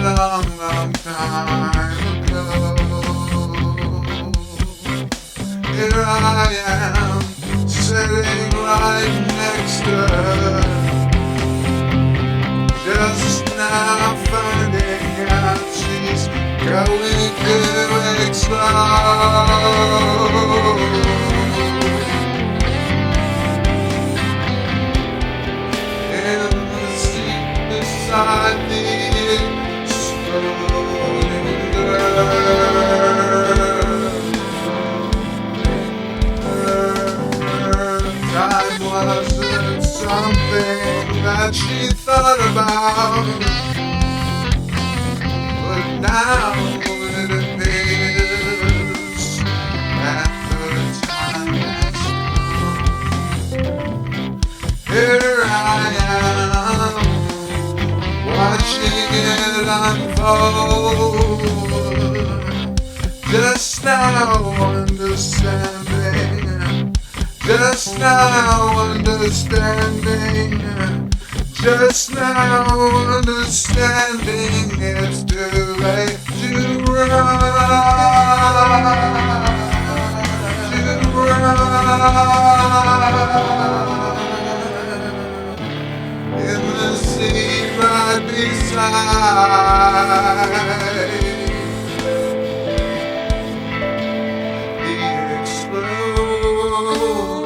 long, long time ago. Here I am, sitting right next to her, just now finding out she's going to explode. In the seat beside the exploding girl. Time wasn't something that she thought about, but now it appears that the time has come. Here I am, watching it unfold, just now understanding, just now understanding, just now understanding it's too late to run, to run. In the sea right beside the explosion.